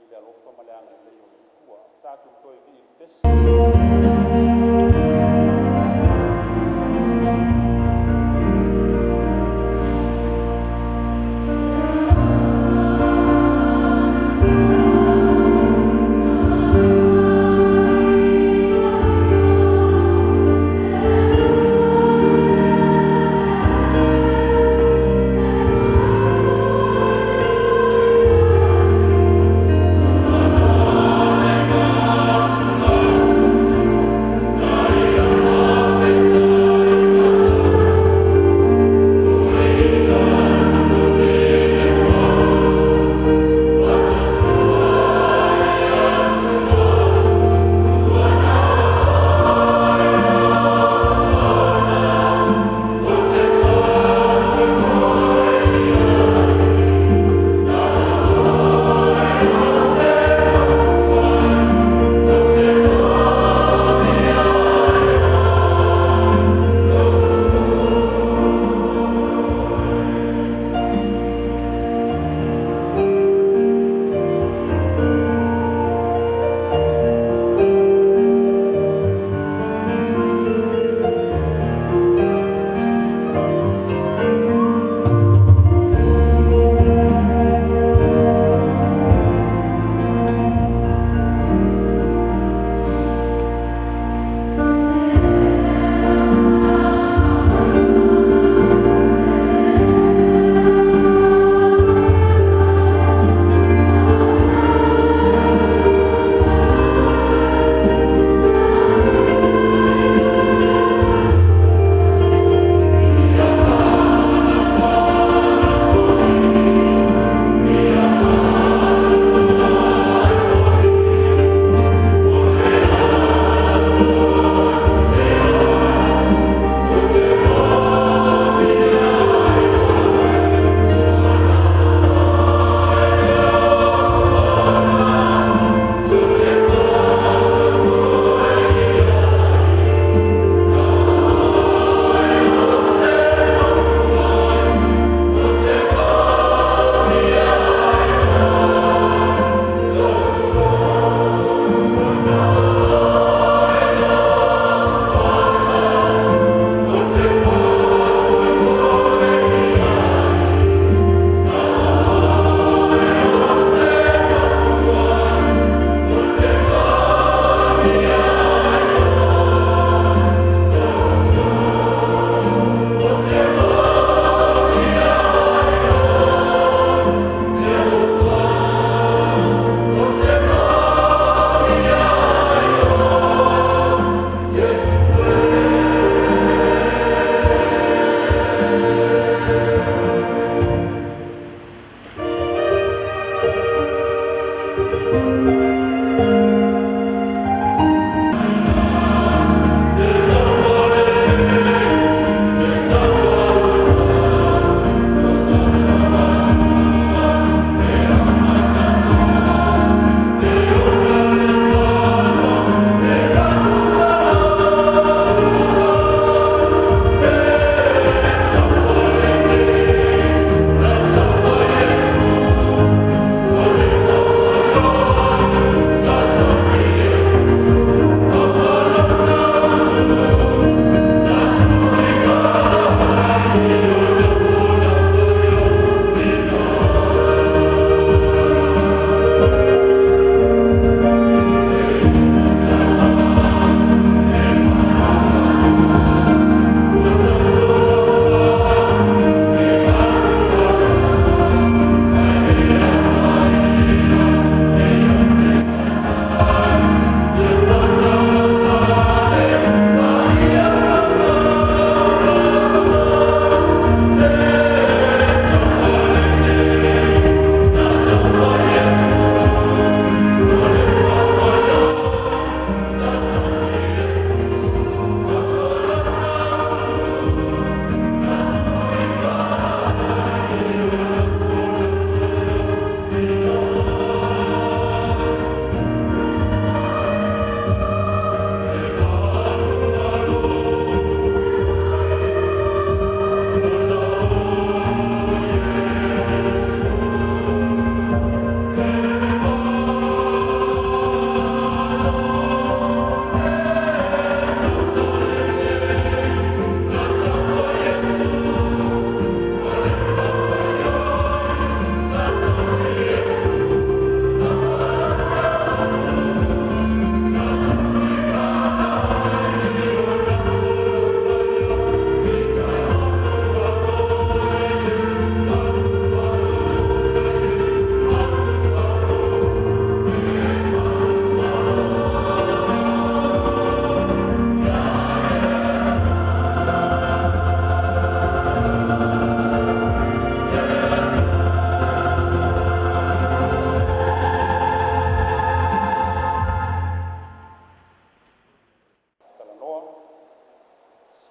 le alofa ma le anga le yo tua tatu toi vi pesi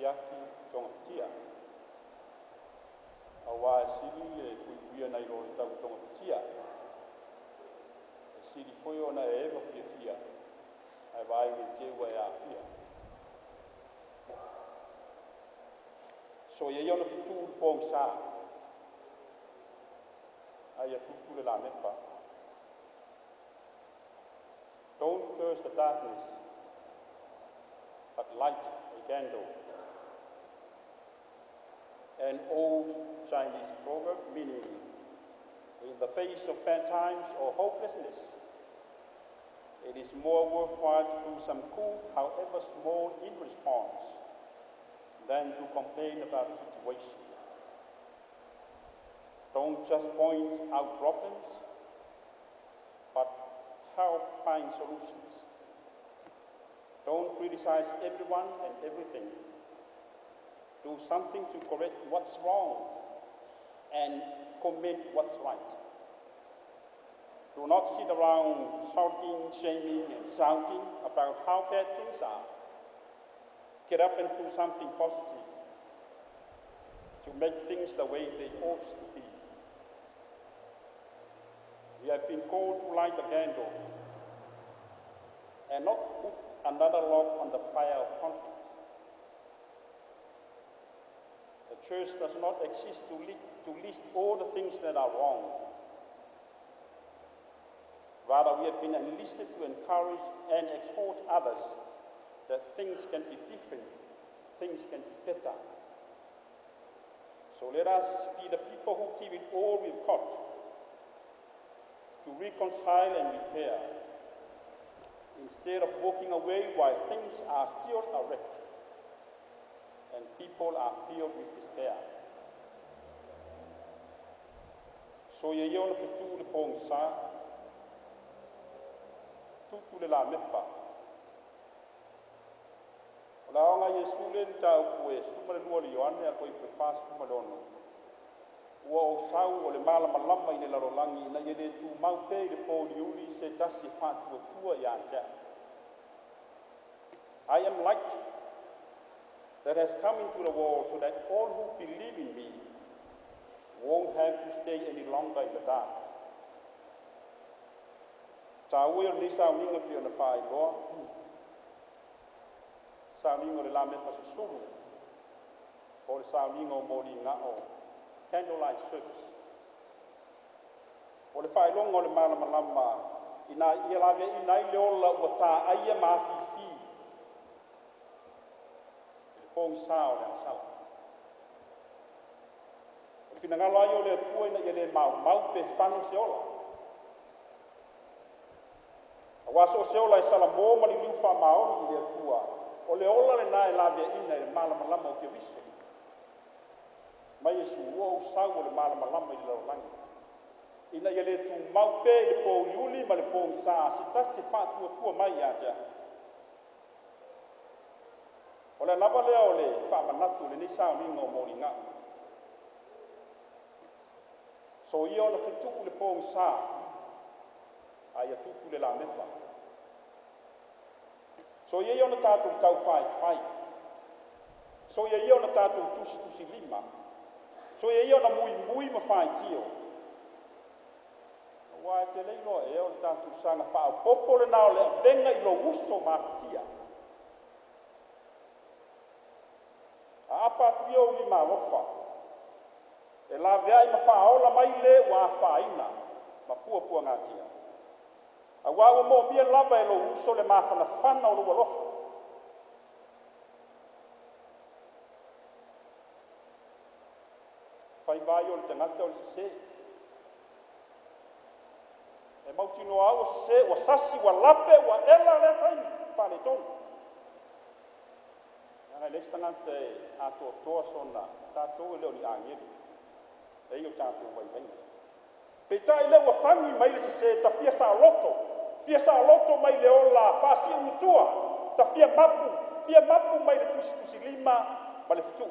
Magiagi tongatia. Awa sili le kuikuia na ilo le tau tongatia. Sili foi ona e eva fia. Ai vai le teua e a fia. So ye ona fitu pong sa. Ai tutu le la mepa. Don't curse the darkness, but light a candle. An old Chinese proverb meaning, in the face of bad times or hopelessness, it is more worthwhile to do some good, however small, in response, than to complain about the situation. Don't just point out problems, but help find solutions. Don't criticize everyone and everything. Do something to correct what's wrong and commend what's right. Do not sit around shouting, shaming, and shouting about how bad things are. Get up and do something positive to make things the way they ought to be. We have been called to light a candle and not put another log on the fire of conflict. The church does not exist to list all the things that are wrong. Rather, we have been enlisted to encourage and exhort others that things can be different, things can be better. So let us be the people who give it all we've got to reconcile and repair, instead of walking away while things are still a wreck and people are filled with despair. So ye yon fitu le pong sa, tutu le la mepa. Ola onga Yesu le tau kue sumale lua le Yohane a foi prefas sumalono. Ua o sau o le malama i le larolangi na ye le tu mau pe le poliuri se tasi fatua tua i anja. I am light that has come into the world so that all who believe in me won't have to stay any longer in the dark. Tawe ni Sauniga pe ona fai loa. Sauniga le la me pasusulu. O le Sauniga o mori ngao. Candlelight service. O le fai longa o le malama ina ia lave ina i le ola ua tā aia mafifi. Pong sao le sala. O fina ngalo ai o le atua ina ia le mau pe whanu se ola. A waso se ola e sala mō mali liu wha maoni i le atua. O le ola le nai lave ina i le malama o ke viso. Mai Yesu ua o sau o le malama i le laulangi. Ina ia le tu mau pe le pōliuli ma le pōng sa se tasi whātua mai aja. O le napa lea o le whaamanatu le ni Sauniga o moringa. So ia ona fitu le pōng sa ai atutu le la mepa. So ia ona tātou tau whai. So ia ona tātou tusi lima. So ia ona mui ma whai tio. Wa te leilo e o tātou sanga whao popo le nao le venga i lo uso maftia. Apa tu yo li malofa. E la vea i ma whaola mai le wa whaina. Ma pua ngatia. A wawa mo mia lava e lo uso le mafana whana o lo walofa. Whai vai o le tangata o le sese. E mautino au o sese, wa sasi, wa lape, wa ela le taimi. Whale tonu. Nanga le tangata e ato toa sona, tātou e leo ni angeri. E io tātou vai. Peta i le wa tangi mai le sese, ta fia sa loto. Fia sa loto mai le ola, fasi utua. Ta fia mapu mai le tusi lima, ma le fitu.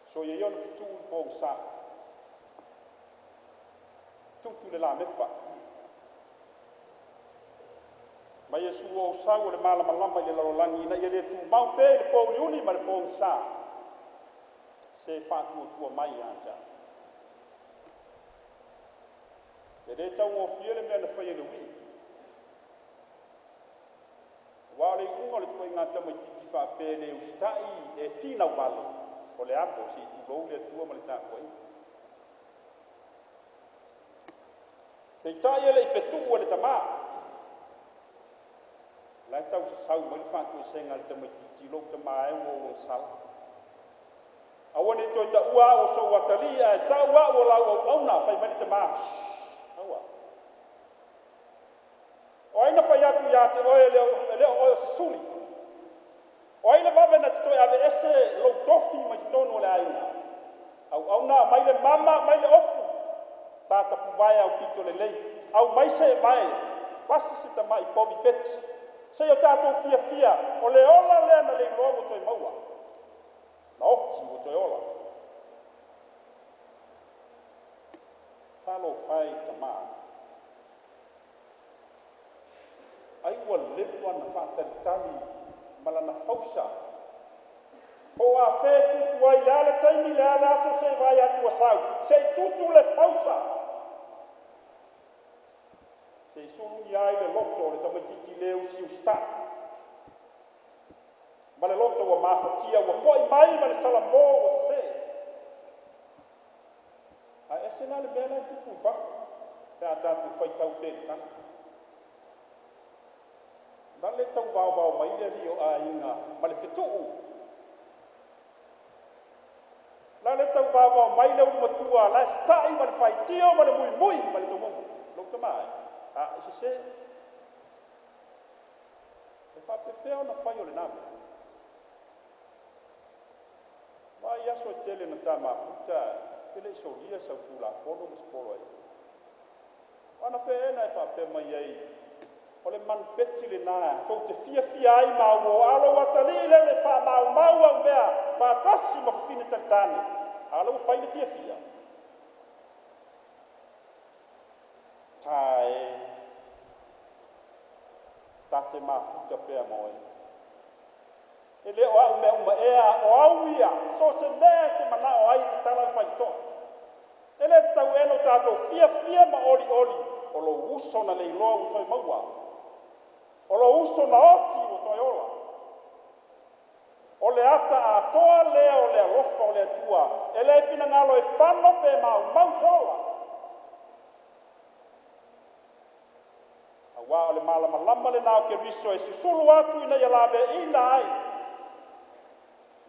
So ye yon fitu pong sa. Tutu le la mepa. Ma Yesu o sau le malama lama le larolangi na ele tu mau pe le po liuni ma le po sa se fatu tua mai anja ele tau o fiele me na faia le wi wale unga le tua ngata mai titi fa pe le ustai e fina wale o le ambo si tu lo le tua ma le ta koi Taitai ele fetu le tama la tau sa sau mai fatu senga le tama titi lo tama e o sala awone to ta ua o so watalia ta ua o la o ona fai mai tama awa o ina fai atu ya te o ele o se suli o ina va vena to ave ese lo tofi mai to no le aina au ona mai le mama mai le ofu tata puvaia o pito le lei au mai se mai fasi se ta mai povi pet se yo tato fia o le ola le na le logo to maua na oti o to ola talo fai tama ai wa lewa na fata tali mala na fausa o a fe tu ai la taimi la so se vai atu asau se tu le fausa se suni ai le loto le tamatiti leu si usta ma le loto wa mafatia wa foi mai ma le salamo wa se a ese na le bela tu fa ta tu fai tau te tana dale tau va mai le rio a inga ma le fitu la le tau va mai le matua la sai ma le fai tio ma le mui ma le tomo lo tamai ese se e fa pe feo na fai o le name ma ia so tele na tama futa pele solia sa pula fono mo spolo ai ana fe na fa pe mai ai o le man peti le na to te fia ai ma wo alo watali le fa mau au mea fa tasi ma fine tantane alo fai le fia tai tate ma futa pe moi ele o au me uma ea o au ia so se me te mana o ai te tala fai to ele te tau eno tato fia ma oli o lo uso na le lo u toi maua o lo uso na oti o toi ola o le ata a toa lea o le alofa o le atua ele fina ngalo e fano pe mau sola wa o le malama le nao ke riso e susulu atu ina ia lave ina ai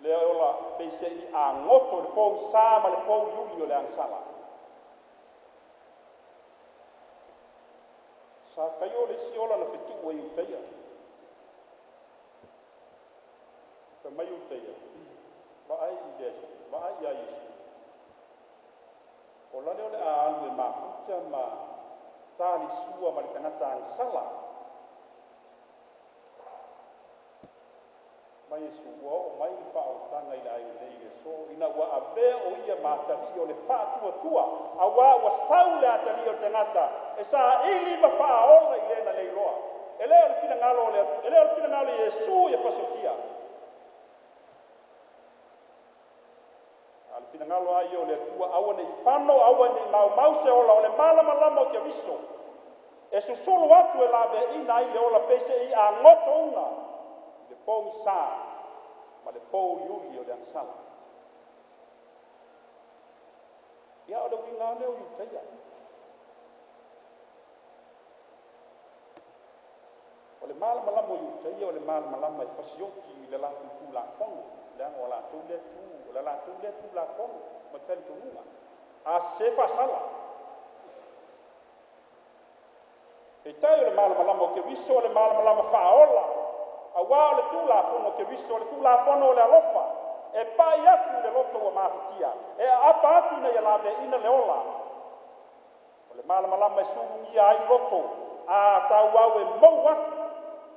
le ola peise i a ngoto le pou sa ma le pou yuli o le angsala sa kai o le isi ola na fitu o i utaia ka mai utaia wa ai i Yesu wa ai i a Yesu o lale o le a alu e mafuta ma tali sua ma le tangata angsala ma Yesu o mai le whaotanga i la ai leile so ina wa ave o ia matali o le whaatua tua a wa saule atali o le tangata e sa ili ma whaola i lena leiloa e leo le fina ngalo Yesu e whasotia al fina ngalo ai o le tua awa nei whano awa nei mau se ola o le malama o ke viso e susulu atu e lawe ina i le ola pese i a ngoto una le pou sa ma le pou yuli o le ansala ia o le winga leo i utaia o le malama i utaia o le malama i fasioti i le latu tu la fono le ango la tu le tu la fono ma tali tu nunga a se fasala e tai o le malama o ke viso o le malama whaola a wā le tūlafono ke viso le tūlafono o le alofa e pai atu le loto wa mawhitia e apa atu na ia lawe ina le ola o le malama e surungi ai loto a tau au e mau atu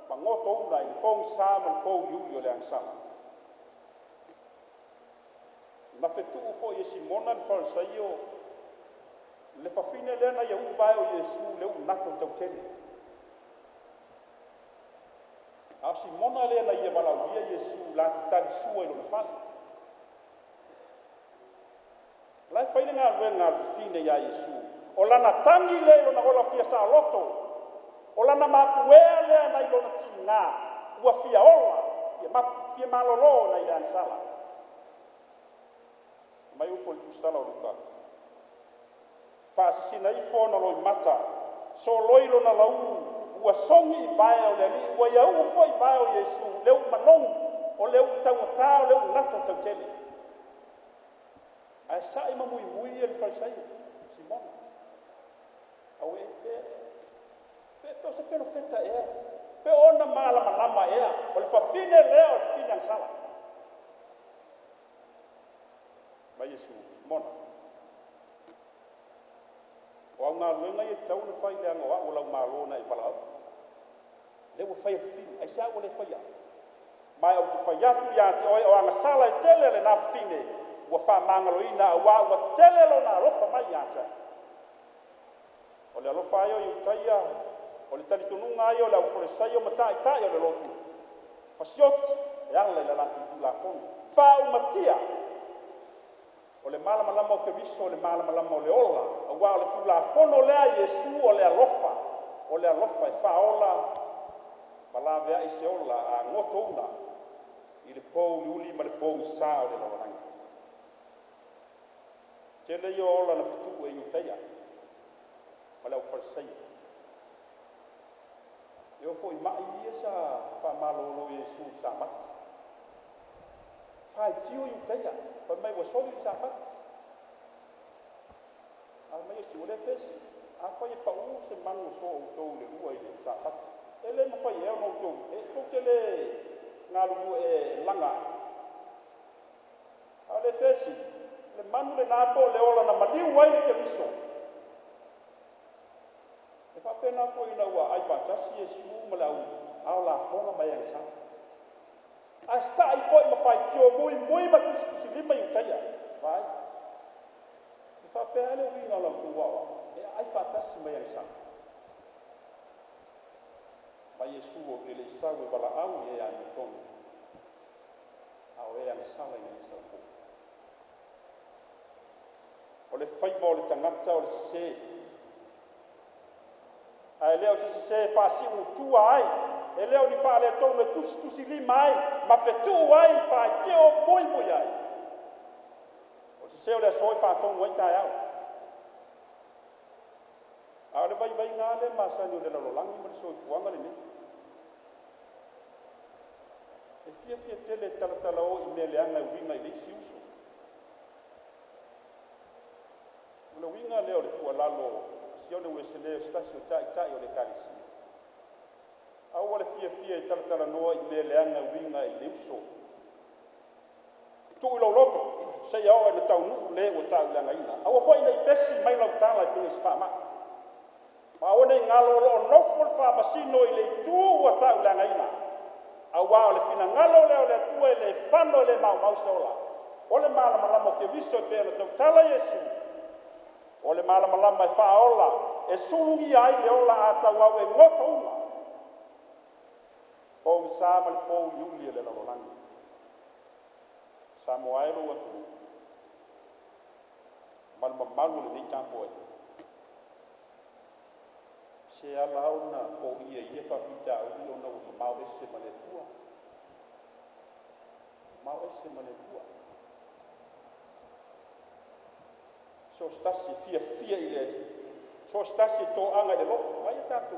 ma ngoto una i le pou sa ma le pou yuli o le angsala ma fetu ufo i Simona le farisaio le fafine lena ia uvai o Yesu le unato tautele Asi mona le na ia wala ia Yesu la tali sua ilo fale. Lai faile ngā fine ya Yesu. O lana tangi le ilo na ola fia sa loto. O lana mapuea le na ilo na tinga. Ua fia ola, fia malolo na ila ansala. Mai upo li tustala o luka. Whaasisina i fōna loi mata. So loilo na lau. Ua songi i bae o le li. Ua iau fo i bae o Yesu. Leu manong. O leu tangata o leu nato tautele. Ai sa ima mui e le farisai. Simona. Au e pe o se pelo feta ea. Pe ona malama ea. O le fafine lea o le fafine ansala. Ma Yesu, Simona. O au ngā luenga i tau na whai lea ngā o lau mālona i palau. Le ua whai fine, ai sea ua le whai au. Mai au te whai atu ia te oi o anga sala e tele le nā fine. Ua wha mangalo ina a ua tele lo nā alofa mai ata. O le alofa aio i utaia, o le tali tununga aio le au foresai o Taitai o le lotu. Fasioti, e ala i la latu tu la fonu. Wha umatia. O le malamalama o Keriso, o le malamalama o le ola. A ua o le tu la fono lea Yesu o le alofa. O le alofa e wha ola. Pala vea i se ola a ngoto una. I le pou li uli ma le pou i sa o le lawananga. Tele i ola na fitu e i utaia. Ma le au farisai. Eo fo i mai ia sa wha malolo Yesu sa mati. Wha i tio i utaia. Pa mai wa soli sa mati. A mai Yesu o le fesi. A whai e pau se manu so o tau le ua i le sa mati. Ele ma whai eo no tau. E tau tele ngā lugu e langa. A le fesi. Le manu le nāpo le ola na maliu wai le Keriso. E whapena fo ina ua ai whantasi Yesu ma le au la fonga mai angsa. A sa i fo i ma whai tio mui ma tusi lima i utaia. Vai. E whapena le winga lau tu wawa. E ai whantasi mai angsa. Ma Yesu o te le isau e wala au e a i tonu. Au e angsala i ngisa po. O le whaiva o le tangata o le sise. Ai leo sise whaasi utua ai. E leo ni wha le tau me tusi lima ai. Ma whetu ai whae teo mui ai. O sise o le soi wha tonu ai tai au. A le vai ngā le masani o le lalolangi ma le soi fuanga le ne. E fia tele talatala o i me leanga i winga i le isi uso. Ula winga leo le tua lalo, si ole ue se leo stasi o Taitai o le Ekalesia. Au wale fia i talatala noa i me leanga i winga i le uso. Tu ilo loto, se iau e na tau nuu le o tau leanga ina. Au fo ina i pesi mai lau tala i pia si whama. Ma one i ngalo lo nofo le whama sino i le tu o tau leanga ina. Au wa le fina ngalo le o le tua i le whano i le mau sola. O le malamalama o Keriso e pēna tau tala Yesu. O le malamalama e whaola, e surungi ai le ola a tau au e ngoto uma. Pou sama le pou iuli e le lalolangi. Samoa e rua tu. Malmamalu le ni tampo e. Se ala au na pou ia whawhita au i o na ui mau ese ma le tua. Mau ese ma le tua. So stasi fia i le. So stasi tō anga le loto. Ai tatu.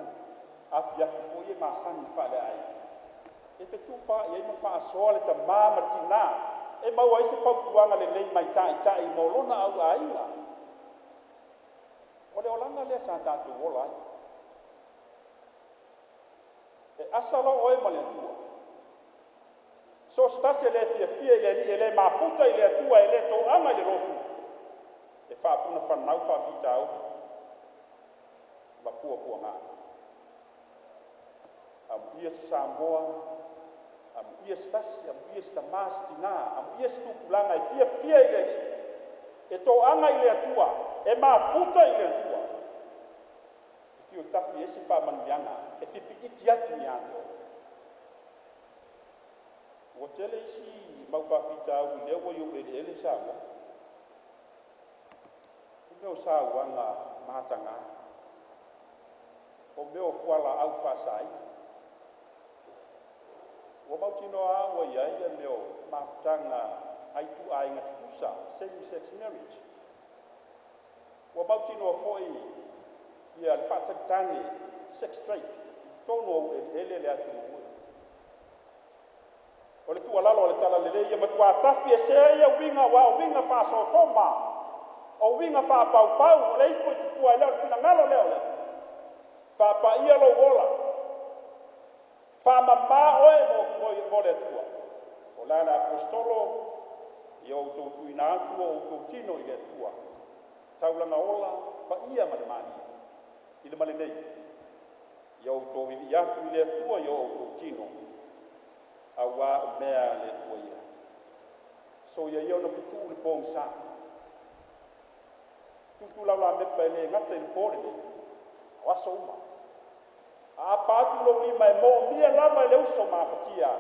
A fia fo i masani whale ai. E whetu wha i ma wha soa le ta māma tina. E mau ai se whautuanga le lei mai tai mo lona au a inga. O le olanga lea sa tatu wola ai. E asala oe ma le atua. So stasi le fia i le li e le mafuta i le atua e le tō anga i le lotu. E whaapuna whanau whawhita au. Ma pua ngā. Amu ia te Samoa, amu ia stasi, amu ia sta maasi tina, amu ia stukulanga e fia i le li. E tō anga i le atua, e mafuta i le atua. E fio tafi e se whaamanuianga, e whipi iti atu ni ate o. tele isi mawhawhita au lewa yo ele sawa. Meo sawa nga matanga. O meo fuala au fasai. Wa mautino a wa ia meo mafutanga aitu ai ngatutusa same-sex marriage. Wa mautino foi ia alfata tani sex trade. Tono ele le atu. O le tualalo o le tala lele ia matua tafi e se ia winga fa so toma. O winga fa pau o le ifo tipua ele o fina ngalo leo le. Fa pa ia lo wola. Fa mama oe mo le tua. O lana apostolo ia o tau tuina atu o tau tino i le tua. Taulanga ola pa ia malemani. I le malenei. Ia o tau vivi atu i le tua ia o tau tino. Awa mea le tua ia. So ia ia no fitu le pong sa. Tutu lau la mepa ele ngata i le pole le. Awaso uma. A patu lo ni mai mo mia lama le uso mafatia.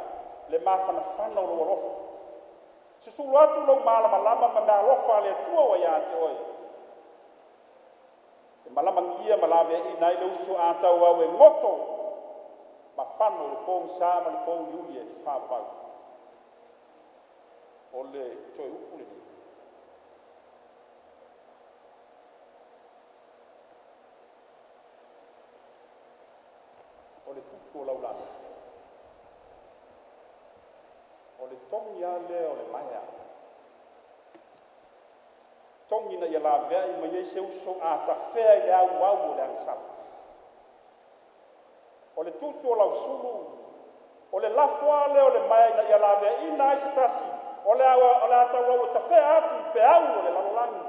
Le mafana fana o lo rofa. Se sulu atu lo malama lama ma mea rofa le tua wa ia te oi. E malama ngia malame i nai le uso atau au e ngoto. Ma fanno le pong sa ma le pong yuli e fa pau. O le toi upule ni. O le tutu o laulana. O le tongi ale o le maya. Tongi na ia la vea i ma iei se uso a ta fea i le au o le ansapa. O le tutu o lau sulu, o le lafoale o le mai na ia lawe i na isi tasi, o le atau au ta whea atu i pe au o le lalolangi.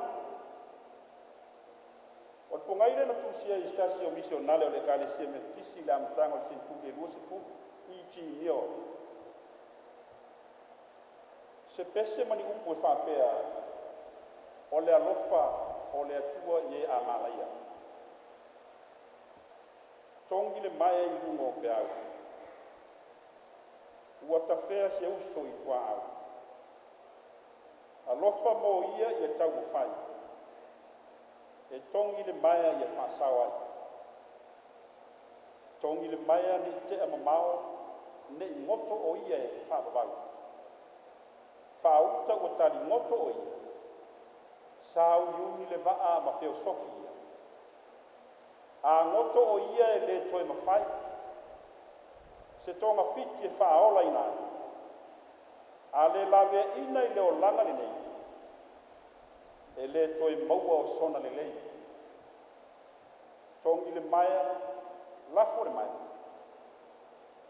O le pungaire na tusia i stasi o misionale o le Ekalesia Metotisi le amtanga o le sintu le luosifu i ti nio. Se pese mani upu e whapea, o le alofa o le atua i e amalaia. Tongi le mai i lunga o pe au. Ua ta whea se uso i tua au. Alofa mo ia i e Taumafai. E tongi le mai i e whasawai. Tongi le mai ni te amamao, ne i ngoto o ia e whababau. Whauta ua tali ngoto o ia. Sao iuni le vaa ma feo sofi ia. A ngoto o ia e le Taumafai. Se tonga fiti e whaola ina. A le lawe ina i le o langa ni nei. E le toi maua o sona le lei. Tongi le maia, lafo le maia.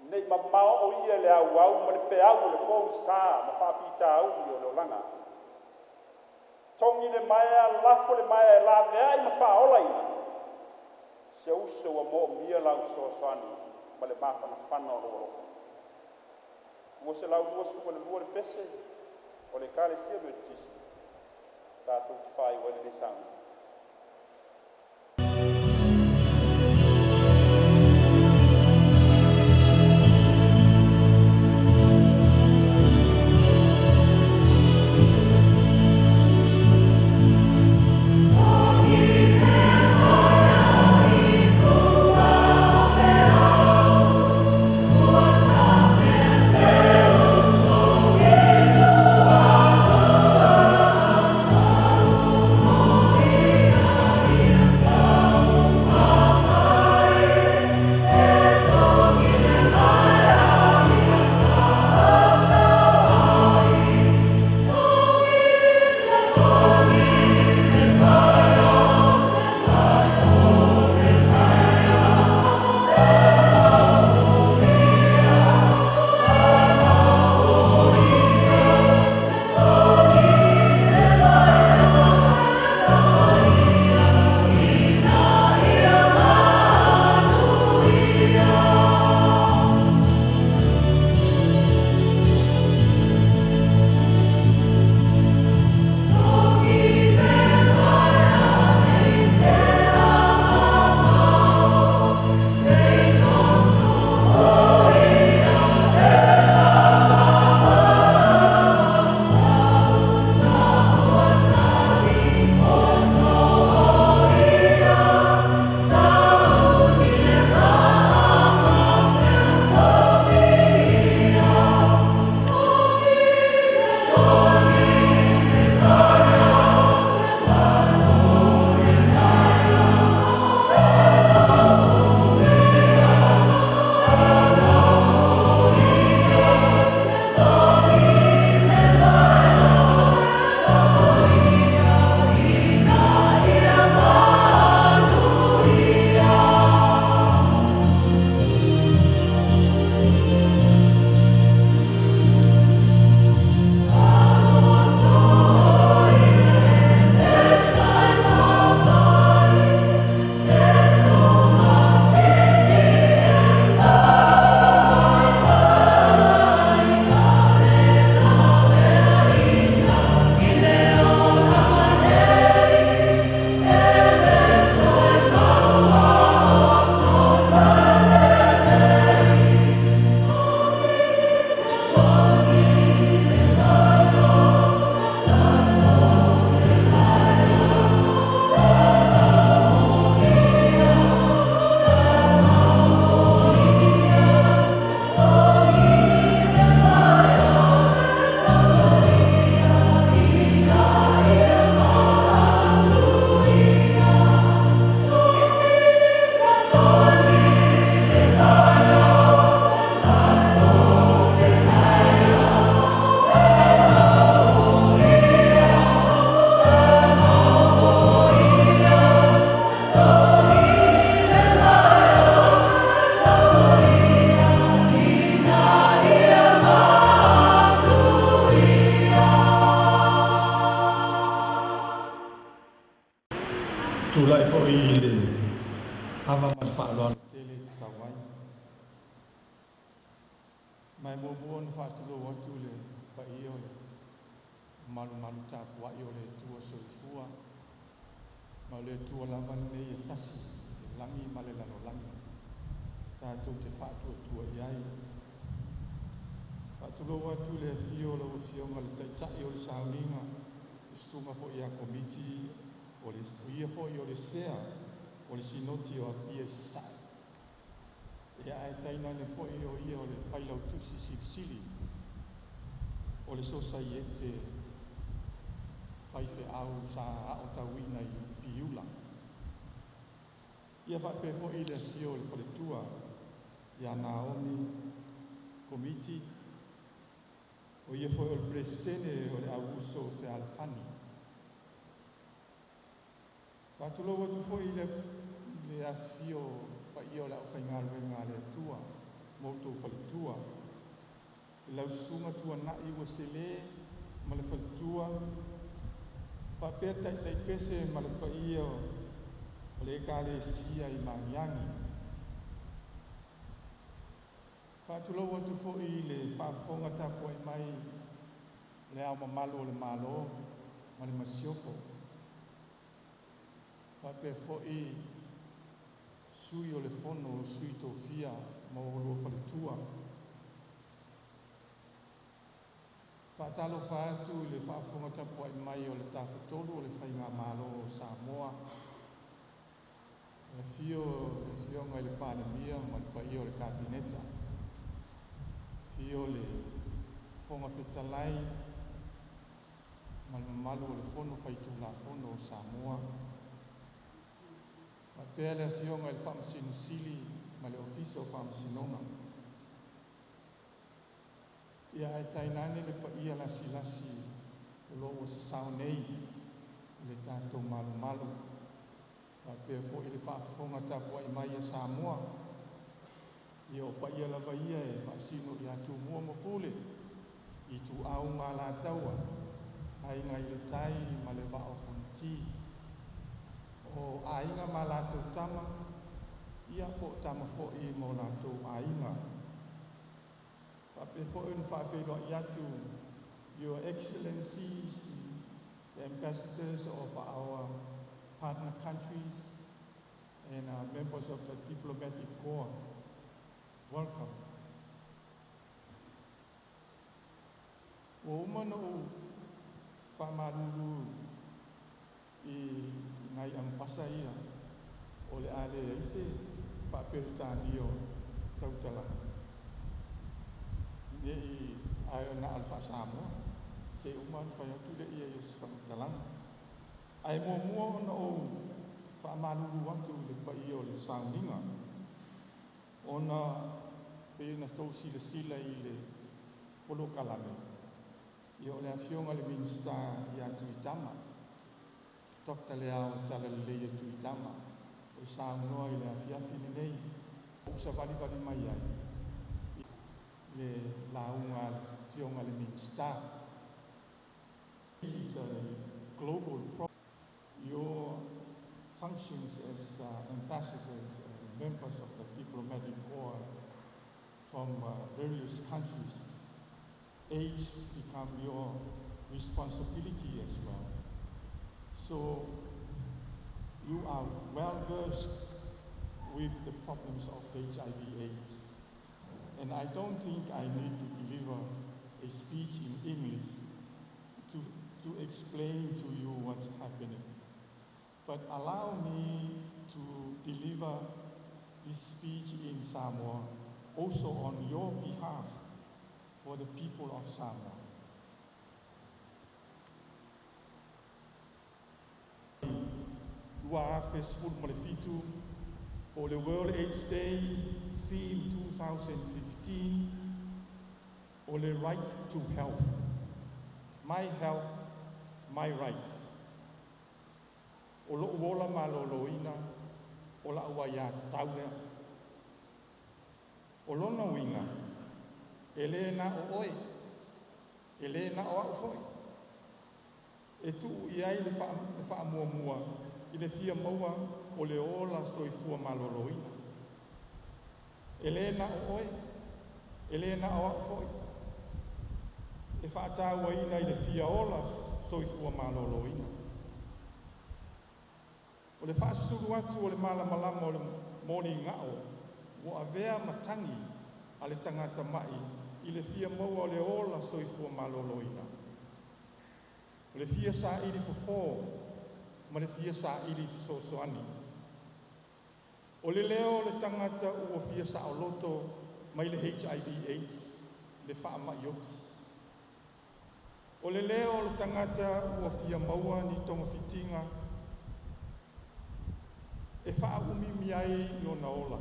Nei mamao o ia le au ma le pe au le pong sa, ma whawhita au i o le o langa. Tongi le maia, lafo le maia e lawe ai ma whaola ina. Se uso wa mo mia lau soasani ma le mafana whana o rofa. Ua se lau uasu o le lua le pese o le Ekalesia Metotisi. Tātou te whai wale le sangu. mai mua na whaatulo watu le pa i o le malu tāpua i o le tua soifua ma le tua lava nei e tasi le langi ma le lano langi tātou te whaatua i ai whaatulo watu le fio le fionga le Taitai o le Sauniga te sunga fo i a Komiti o le ia fo i o le sea o le sinoti o a pia sai e ai taina le fo i o ia o le Faigalotu sili o le sosaiete whaife au sa o tauina i piula. Ia whape fo i le fio le whaletua ia Naomi Komiti o ia fo i o le presidente o le Augusto fe alfani. Watulo watu fo i le a fio pa i o le Aufaipese le tua moto whaletua. Lau sunga tua na i wa sele ma le whaletua Papel Taumafai ma le paia o le Ekalesia i Magiagi. Whaatulau atu fo'i le whaafonga tāpua i mai le au mamalo o le malo ma le masiofo. Whape fo'i sui o le fono sui tofia ma o lo whaletua. Whaatalo whaatu le whaafonga tāpua i mai o le tāwhatolu o le whainga malo o Samoa. Le fio ngai le pānemia ma le paia o le kabineta. Fio le fonga whetalai ma le malu o le fono whaitula fono o Samoa. Ma pēr le fio ngai le whamasino sili ma le ofisa o whamasinonga. Ia ai tainane le paia lasi lo o se saunei le tātou malu. Ma pēr fo i le whaafonga tāpua i mai a Samoa. Ia o paia lava ia e whaasino i atu mua mapule i tu au ngā la taua ai ngai le tai ma le wao fonti o ainga ma la tau tama ia po tama fo i mo la tau ainga pape fo un whaafeiro i atu Your Excellencies, the ambassadors of our partner countries and members of the diplomatic corps. Welcome. O umana o whamaruru i ngai ampasa ia o le ale ise whaperitani o tautala. Ia i ai na alfa Samoa se umana whaiatu le ia i whakatalanga. Ai mua ona o whamaruru atu le pai o le Sauniga. Ona pēna tau sila i le polo kalame. I o le awhionga le minsta i atu i tama. Tokta le au tala le leia tu i tama. O i sāungoa i le awhiawhi ni nei. O sa wali mai ai. Le launga whionga le minsta. This is a global problem. Your functions as ambassadors and members of the diplomatic corps from various countries, age become your responsibility as well. So you are well versed with the problems of HIV/AIDS. And I don't think I need to deliver a speech in English to explain to you what's happening. But allow me to deliver this speech in Samoa, also on your behalf, for the people of Samoa. Uaafes Fulmalefitu, for the World AIDS Day, theme 2015, or the right to health. My health, my right. O lo wola maloloina, o la uaya tauna. O lona winga, elena o oi, elena o aufoi. E tu iai le wha mua, i le fia maua o le ola soifua maloloina. Elena o oi, E le na awa foi. E whaataua ina i le fia ola soifua malolo ina. O le whaasuru atu o le malamalama o le moni ngao, o avea matangi a le tangata mai i le fia maua o le ola soifua malolo ina. O le fia sa iri fofo, ma le fia sa iri sosoani. O le leo le tangata ua fia sa o loto mai le HIV/AIDS, le whaama ioti. O le leo le tangata ua fia maua ni tonga fitinga, e wha umi miai i o na ola.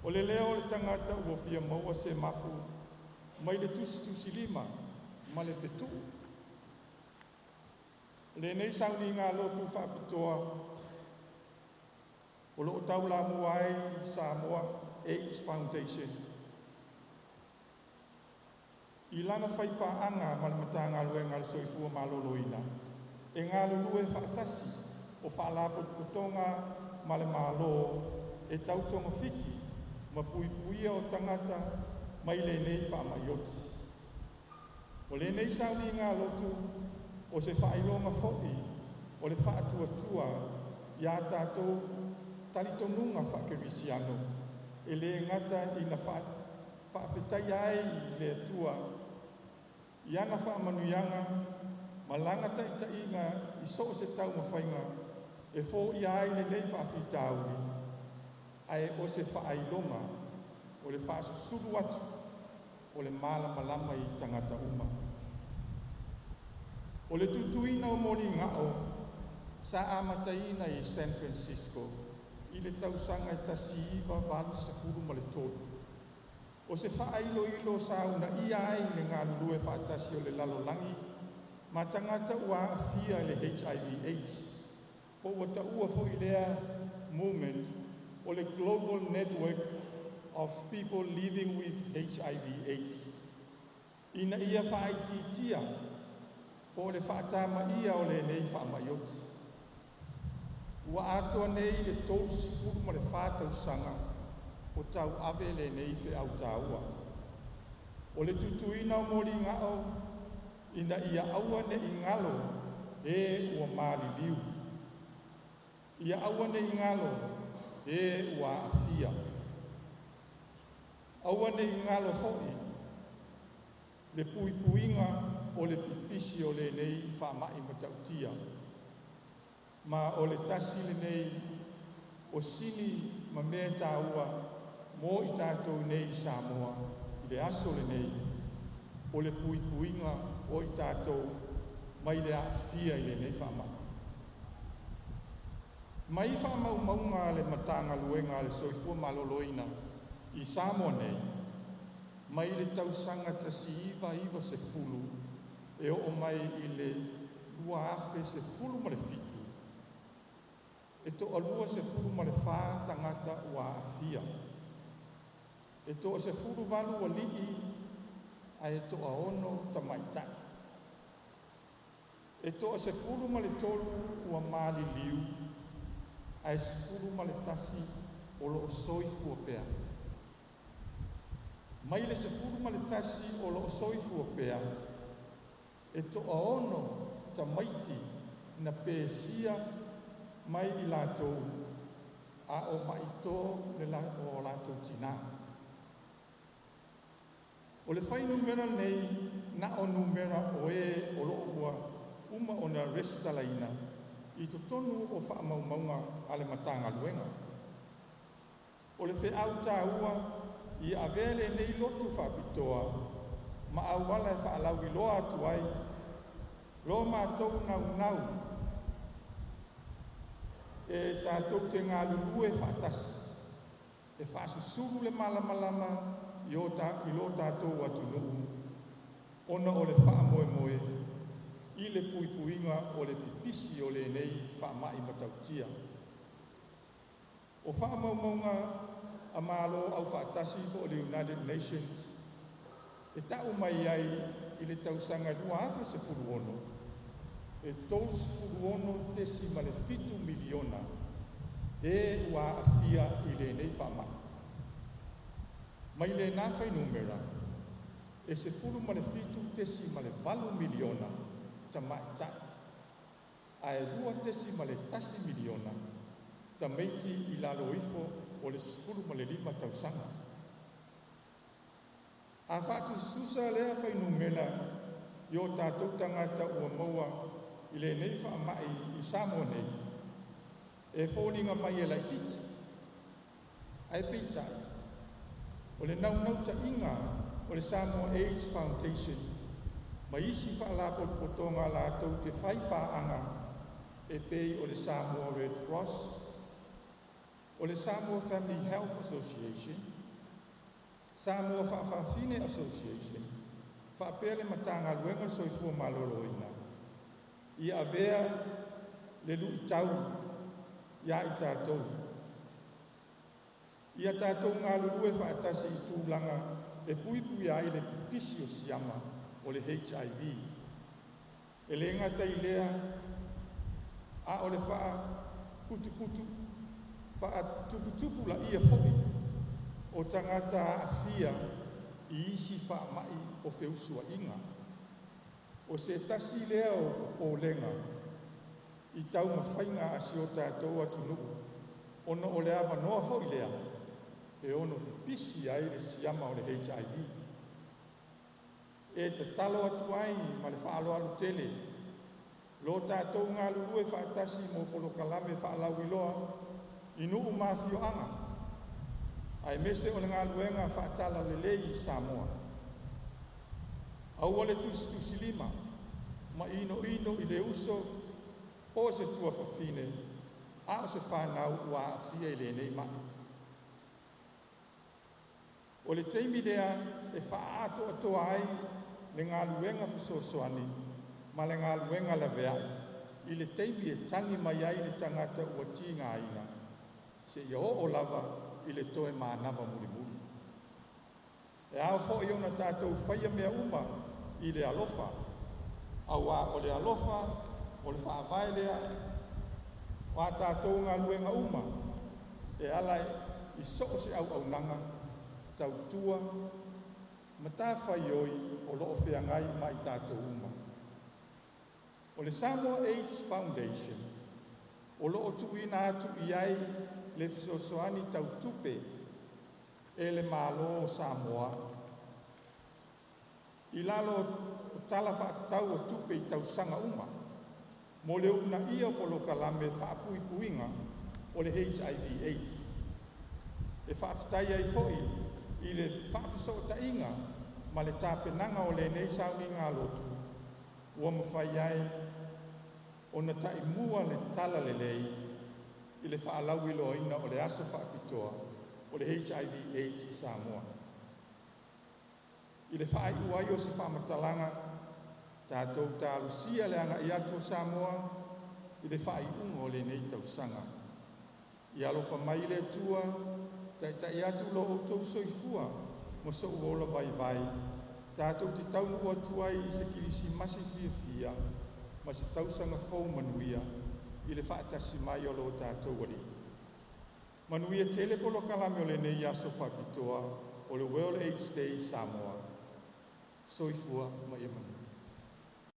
O le leo le tangata ua fia maua se mapu, mai le tusi lima, ma le fetu. Le nei Sauniga lotu whaapitoa, o lo tau la muai Samoa AIDS Foundation. I lana whaipaanga malamatanga luenga le soifua maloloina. E ngā lulue whaatasi o whaalapo kutonga male malo e tautonga whiki ma puipuia o tangata mai le nei whaamaioti. O le nei Sauniga lotu o se whailonga fo'i o le whaatuatua ia tātou talitonunga whakewisiano e le ngata i na whaafetai ai i le atua i ana whaamanuianga ma langa taitainga i so se Taumafaiga e fō i ai le nei whaafitauri ai o se whaailonga o le whaasasuru atu o le malamalama i tangata uma. O le tutuina o moni ngao sa amataina i San Francisco i le tausanga e tasi iwa walu se furu ma le tolu. O se whaailo ilo sa una ia ai le ngā lulue whaatasi o le lalolangi ma tangata ua fia le HIV/AIDS. O wata ua fo i lea movement o le Global Network of People Living with HIV/AIDS. Ina ia whaititia o le whaatama ia o le nei whaamaioti. Ua atoa nei le tolu sifuru ma le whātausanga o tau awe le nei whi au tāua. O le tutuina o mori ngao, ina ia aua ne ingalo e ua maali liu. Ia aua ne ingalo e ua afia. Aua ne ingalo hoi, le puipuinga o le pipisi o le nei whaamai matautia. Ma o le tasi le nei o sini ma mea tāua mō i tātou nei Samoa i le aso le nei o le puipuinga o i tātou mai le aafia i le nei whaamai. Mai whaamau maunga le matanga luenga le soifua maloloina i Samoa nei, mai le tausanga tasi iwa se fulu e o mai i le lua afe se fulu ma le fitu. E to alua se fulu ma le wha tangata ua afia. E to se fulu walu a lii a e to a ono tamaitai. E to se fulu ma le tolu ua maali liu a e se fulu ma le tasi o lo soifua pea. Mai le se fulu ma le tasi o lo soifua pea e to a ono tamaiti na pesia mai i lātou a o maito le o lātou tina. O le whai numera nei na o numera o e o loo ua uma o na restalaina i to tonu o whaamaumaunga a le matanga luenga. O le whi au tā ua i avele nei lotu whapitoa ma au wala e whaalau i loa atu ai lo mātou nau e tātou te ngā lulue whaatasi e whaasusuru le malamalama i lo tātou atu nuu ona o le whaamoemoe i le puipuinga o le pipisi o le nei whaamai matautia. O whaamaumaunga a malo au whaatasi o le United Nations e tau mai ai i le tausanga dua afe se furuono e tous furuono tesi ma le 7 miliona e ua afia i le nei whaamai. Mai le nā whai numera, e se fulu ma le fitu tesi ma le 8 miliona ta mai tai. A e 2 tesi ma le 10 miliona ta meiti I lalo ifo o le fulu ma le 5 tausanga. A whatu susa lea whai numera I o tātou tangata ua maua I le nei wha mai I Samoa nei. E whōninga mai e lai titi. Ai peitai. O le nau ta inga o le Samoa AIDS Foundation ma isi whaalapo potonga lātou te whaipaanga e pei o le Samoa Red Cross, o le Samoa Family Health Association, Samoa Whaafafine Association, whaapele matanga luenga soifua maloloina. I avea le lui tau ia I tātou. Ia tātou ngā lulue whaatasi I tūlanga e pui ai le pisi o siama o le HIV. E le ngata I lea a o le wha kutu, wha tukutuku la ia whoki o tangata a fia I isi wha mai o whiusua inga. O se tasi lea o lenga I Taumafai a si o tātou atunu. Ono o lea manoa hoi lea. E ono pisi ai le siama o le HIV. E te talo atu ai ma le whaalo alu tele. Lo tātou ngā lulue whaatasi mo polo kalame whaalau iloa I nuu mawhio anga. Ai mese o le ngā luenga whaatala le lei I Samoa. Au ole tusi lima. Ma ino I le uso o se tua whawhine. A o se whanau ua awhia I le nei mai. O le teimi lea e whaato atoa ai le ngā luenga whasosoani ma le ngā luenga la veai. I le teimi e tangi mai ai le tangata ua ti ngā ina. Se ia o lava I le toe mānava muri. E ao fo I ona tātou whaia mea uma I le alofa. Au a o le alofa, o le whaavae lea, o a tātou ngā luenga uma. E alai I soo se au nanga. Tau tua, matawhai oi o loo whiangai mai tātou uma. O le Samoa AIDS Foundation, o loo tuina atu I ai le fisosoani tau tupe e le malo o Samoa. I lalo o tala whaatau o tupe I tau sanga uma, mo le una ia o polo kalame whaapui puinga o le HIV AIDS. E whaafitai ai foi, I le whaafiso o tainga, ma le tāpenanga o le nei Sauniga lotu. Ua mawhai ai, o na tai mua le tala le lei, I le whaalau iloina o le aso whaapitoa, o le HIV AIDS I Samoa. I le whaai uai o se whaamatalanga, tātou tālusia le anga I atu Samoa, I le whaai ungo le nei tausanga. I alofa mai le tua, Taitai atu lo o tau soifua, mo so uola vai, tātou te tau ua tuai I se kirisi masi fia, ma se tausanga fau manuia, I le whaatasi mai o lo tātou wari. Manuia tele polo kalame o le nei aso whapitoa, o le World AIDS Day Samoa. Soifua mai manu.